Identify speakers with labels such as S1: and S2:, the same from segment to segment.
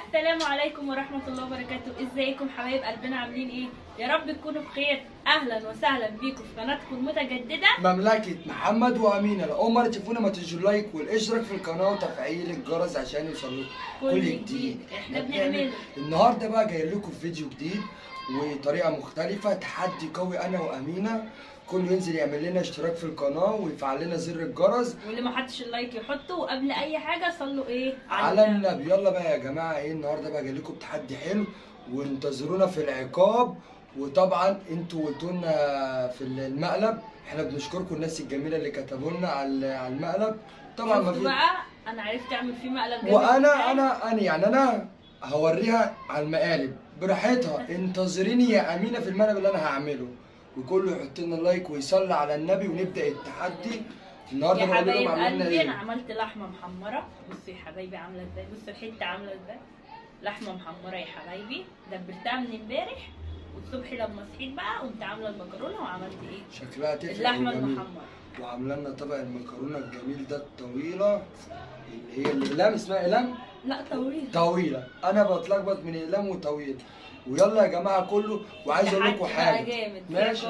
S1: السلام عليكم ورحمة الله وبركاته. ازيكم حبايب قلبنا، عاملين ايه؟ يا رب تكونوا بخير. اهلا وسهلا بيكم في قناتكم المتجددة
S2: مملكة محمد وأمينة. لو أول مرة تشوفونا ما تنسوا اللايك والاشتراك في القناة وتفعيل الجرس عشان يوصلكم
S1: كل جديد احنا بنعمله.
S2: النهاردة بقى جاي لكم فيديو جديد وطريقة مختلفة، تحدي قوي أنا وأمينة. كله ينزل يعمل لنا اشتراك في القناة ويفعل لنا زر الجرس،
S1: واللي ما حطش اللايك يحطه، وقبل اي حاجة صلوا ايه
S2: على النبي. يلا بقى يا جماعة، ايه النهارده بقى جاي لكم بتحدي حلو، وانتظرونا في العقاب. وطبعا انتوا قلتوا لنا في المقلب، احنا بنشكركم الناس الجميله اللي كتبوا لنا على المقلب. طبعا ما
S1: شفتوا
S2: في
S1: بقى، انا عرفت اعمل فيه مقلب جامد.
S2: وانا هوريها على المقالب براحتها. انتظريني يا امينه في المقلب اللي انا هعمله، وكله يحط لنا لايك ويصلي على النبي ونبدا التحدي. النهارده
S1: يا
S2: بقول
S1: حبايب
S2: لهم عملنا
S1: قلبي، انا
S2: ايه.
S1: عملت لحمه محمره. بصوا يا حبايبي عامله ازاي، بصوا الحته عامله ازاي. لحمه محمره يا حبايبي، دبرتها من امبارح، والصبح لما صحيت بقى قمت عامله المكرونه وعملت ايه؟
S2: شكلها تفرق
S1: اللحمه
S2: وجميل.
S1: المحمره.
S2: وعامله لنا طبق المكرونه الجميل ده الطويله، اللي هي الاقلام. اسمها اقلام؟
S1: لا طويله.
S2: طويله. انا بتلخبط من اقلام وطويل. ويلا يا جماعه كله، وعايز اقول لكم حاجه.
S1: جامد
S2: ماشي،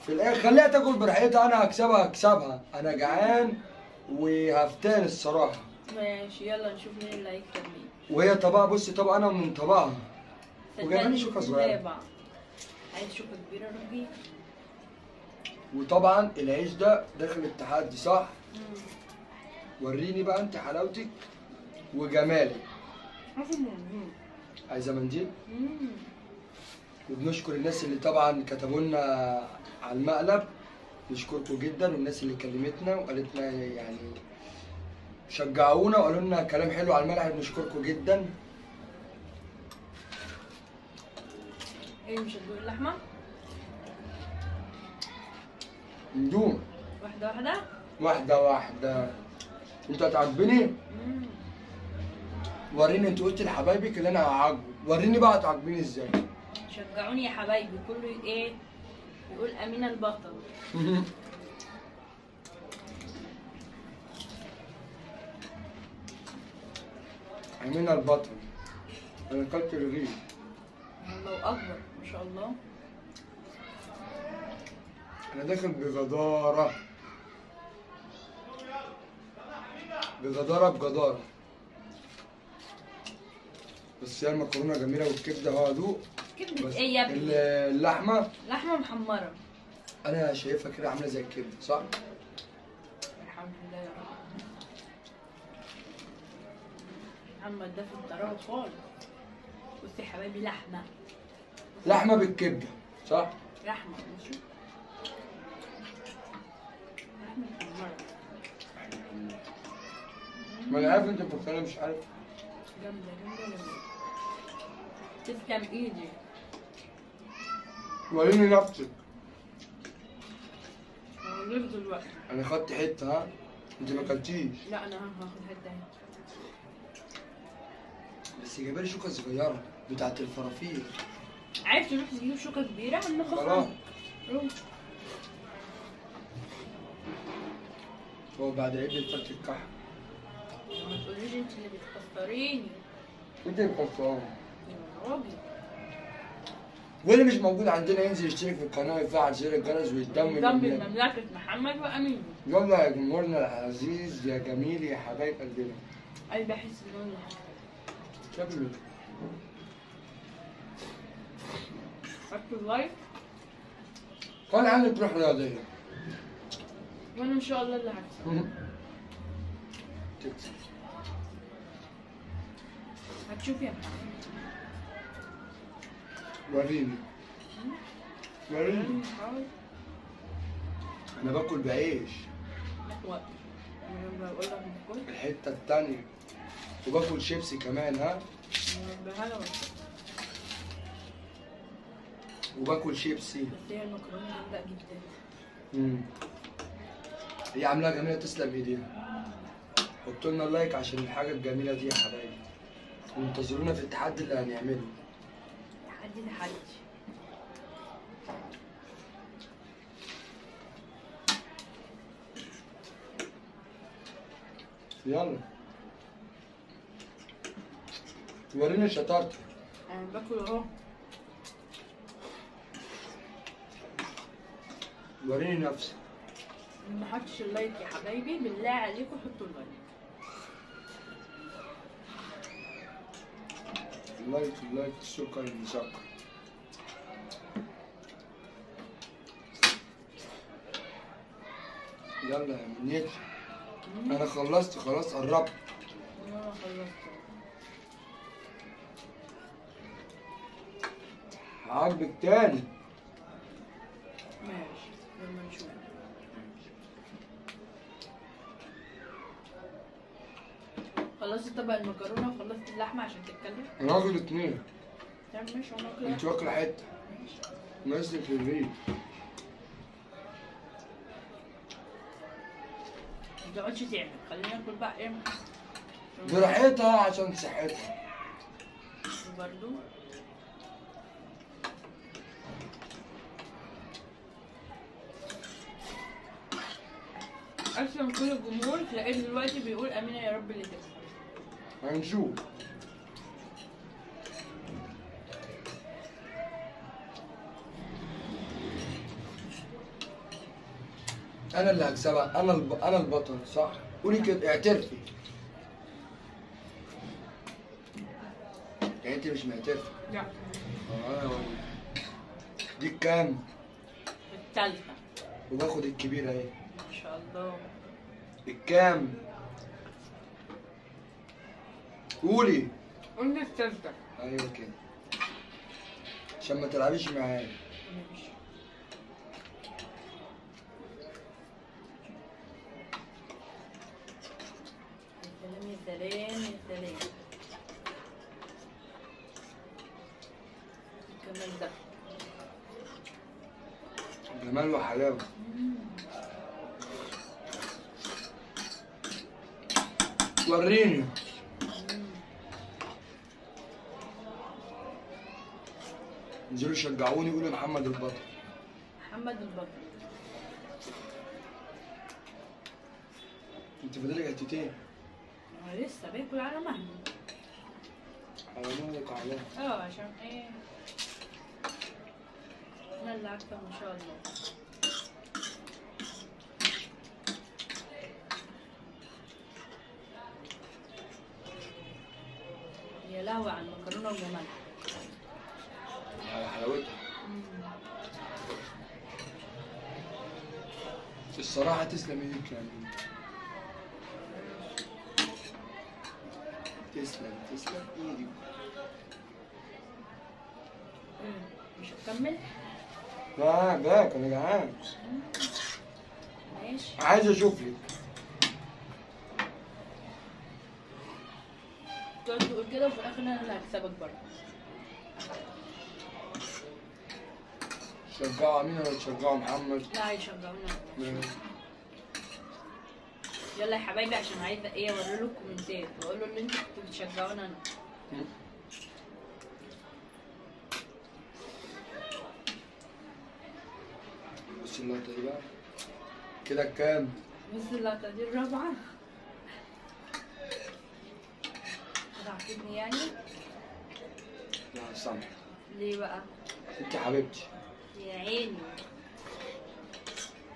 S2: في الاخر خليها تاكل براحتها، انا هكسبها. انا جعان وهفتان الصراحه.
S1: ماشي يلا نشوف مين اللي هيكسب مين.
S2: وهي طبقها، بصي طبق انا من طبقها، وجايبين شوكه صغيره.
S1: عايز شوكه كبيره ربي.
S2: وطبعا العيش ده داخل التحدي صح؟ وريني بقى انت حلاوتك وجمالك. عايزه منديل؟ وبنشكر الناس اللي طبعا كتبوا لنا على المقلب، نشكركم جدا. والناس اللي كلمتنا وقالت لنا يعني شجعونا وقالوا لنا كلام حلو على الملعب، بنشكركم جدا.
S1: ايه مش هتدوق اللحمه؟
S2: ندوم
S1: واحده واحده
S2: واحده واحده. انت هتعجبني؟ وريني، انت قلت لحبايبك اللي انا هعاقبه، وريني بقى هتعاقبيني ازاي.
S1: شجعوني يا حبايبي، كله ايه يقول امينه البطل.
S2: امينه البطل. انا اكلت رغيف.
S1: الله اكبر ما شاء الله.
S2: انا داخل بجداره بجداره. بس هي المكرونه جميله والكبده هو ادوق.
S1: كبده ايه يا ابني؟
S2: اللحمه
S1: لحمه محمره.
S2: انا شايفها كده عامله زي الكبده صح؟
S1: الحمد لله يا رب. محمد ده في الطراوه خالص. بصي يا حبايبي، لحمه
S2: بالكبده صح؟
S1: لحمه ماشي. لحمه محمره.
S2: ما انا عارف انت بتفكري مش عارف.
S1: جامده. تسلم ايدي.
S2: وريني نفسك.
S1: هوريك دلوقتي.
S2: انا خدت حته ها؟ انت ما اكلتيش.
S1: لا انا هاخد حته اهي.
S2: بس جايبه لي شوكه صغيره بتاعت الفرافير.
S1: عايز تروح تجيب شوكه كبيره؟
S2: خلاص.
S1: روح.
S2: هو بعد عيد الفرد الكحك.
S1: ما تقوليش انت اللي بتخسريني.
S2: انت اللي بتخسراني.
S1: يا راجل.
S2: واللي مش موجود عندنا ينزل يشترك في القناه ويفعل زر الجرس ويتدمر.
S1: مملكة محمد وأمين.
S2: يلا يا جمهورنا العزيز يا جميل يا حبايب قلبنا.
S1: قلبي أحس بلون
S2: كمل.
S1: أكتب لايك.
S2: قال عني تروح رياضيه.
S1: وأنا إن شاء الله اللي هكسب.
S2: تكسب.
S1: هتشوف يا محمد.
S2: وريني. انا باكل بعيش.
S1: وقت. أنا بقول لك باكل.
S2: الحته التانيه. وباكل شيبسي كمان ها.
S1: بهلا
S2: وباكل شيبسي.
S1: بس هي المكرونة جامدة جدا.
S2: هي عاملاها جميله، تسلم ايديها. حطوا لنا لايك عشان الحاجه الجميله دي يا حبايبي، وانتظرونا في التحدي اللي هنعمله.
S1: تحدي.
S2: يلا. وريني شطارتك.
S1: انا باكل اهو.
S2: وريني نفسك.
S1: اللي ما حطش اللايك يا حبايبي بالله عليكم حطوا اللايك.
S2: لايك السكر المسكر. يلا يا منيتي. انا خلصت خلاص قربت.
S1: انا خلصت.
S2: عاجبك تاني؟
S1: ماشي لما نشوف. خلصت طبق المكرونه وخلصت اللحمه عشان تتكلم.
S2: انا واكل اتنين.
S1: طب ماشي انا واكله.
S2: انت واكله حته. ماسك في الريق.
S1: ما تقعدش تعمل، خلينا ناكل بقى ايه.
S2: براحتها عشان صحتها.
S1: وبرده اصلا كل الجمهور تلاقيه دلوقتي بيقول امينه يا رب اللي تكسب.
S2: هنشوف. انا اللي هكسبها. انا البطل صح؟ قولي كده اعترفي. يعني انت مش معترفه؟
S1: لا.
S2: دي كام؟
S1: التالتة.
S2: وباخد الكبيرة اهي.
S1: ما شاء الله.
S2: الكام؟ قولي.
S1: قلنا التالتة.
S2: ايوه كده. عشان ما تلعبيش معايا.
S1: ماشي. يا سلام يا سلام. كمان ده.
S2: جمال وحلاوة. وريني. انزلوا شجعوني قولوا محمد البطل.
S1: محمد البطل.
S2: انت فاضلك حتتين.
S1: انا لسه باكل على مهلي.
S2: على مالك على.
S1: عشان ايه؟ انا اللي عارفه ما شاء الله. يا لهوي على المكرونه وجمالها.
S2: على حلاوتها. الصراحة تسلم ايدك يا امين. تسلم ايدك.
S1: مش هتكمل؟
S2: لا باك انا جعان.
S1: ماشي.
S2: عايز اشوف لك.
S1: تقعد تقول كده وفي الاخر انا اللي هكسبك برضه.
S2: تشجعوا امين ولا تشجعوا محمد؟
S1: لا هيشجعونا. يلا يا حبايبي عشان عايزه ايه اوري له الكومنتات واقول له اللي انتوا كنتوا بتشجعونا انا.
S2: بص اللقطة دي بقى. كده كام؟
S1: بص اللقطه دي الرابعه. عاجبني يعني؟
S2: لا سامح.
S1: ليه بقى؟
S2: انت حبيبتي.
S1: يا عيني.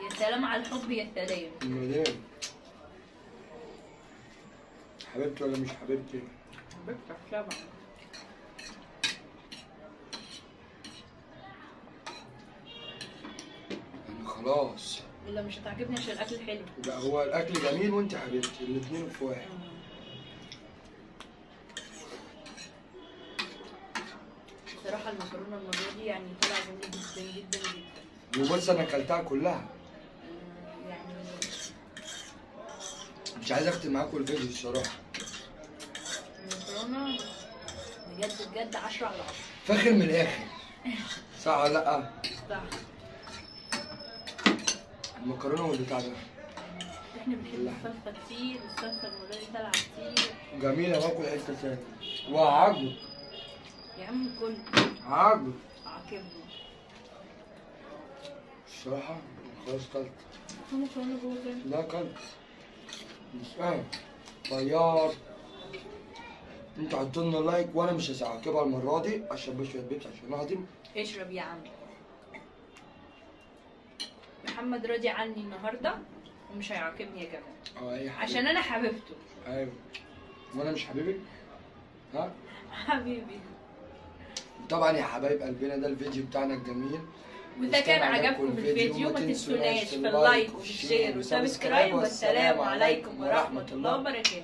S1: يا سلام على الحب يا سلام.
S2: المدام. حبيبتي ولا مش حبيبتي؟
S1: حبيبتك طبعا.
S2: انا خلاص.
S1: ولا مش هتعجبني عشان الاكل حلو؟
S2: لا هو الاكل جميل وانت حبيبتي الاتنين في واحد.
S1: بصراحه المكرونه المره دي يعني طلع جميل جدا جدا جدا.
S2: وبص انا اكلتها كلها.
S1: يعني
S2: مش عايز اختم معاكم الفيديو الصراحه.
S1: المكرونه بجد بجد 10 على 10.
S2: فاخر من الاخر. صح ولا لا؟
S1: صح.
S2: المكرونه والبتاع ده.
S1: احنا بنحب الصلصه كتير والصلصه المره دي طالعه كتير.
S2: جميله باكل حته ثانيه. وعاجبك.
S1: يا عم كل
S2: عاجبك.
S1: عاجبني.
S2: الصراحه خلاص كلت.
S1: مكرونه جوه كده.
S2: لا كلت. مش فاهم. طيار. انتوا حطوا لنا لايك، وانا مش هعاقبها المره دي، اشرب شويه بيبسي عشان اهضم.
S1: اشرب يا عم. محمد راضي عني النهارده ومش هيعاقبني يا جماعه.
S2: اي حبيبي.
S1: عشان انا حبيبته.
S2: ايوه. وانا مش حبيبي؟ ها؟
S1: حبيبي.
S2: طبعا يا حبايب قلبنا ده الفيديو بتاعنا الجميل.
S1: واذا كان عجبكم الفيديو ما تنسوناش في اللايك والشير والسبسكرايب، والسلام عليكم ورحمه الله وبركاته.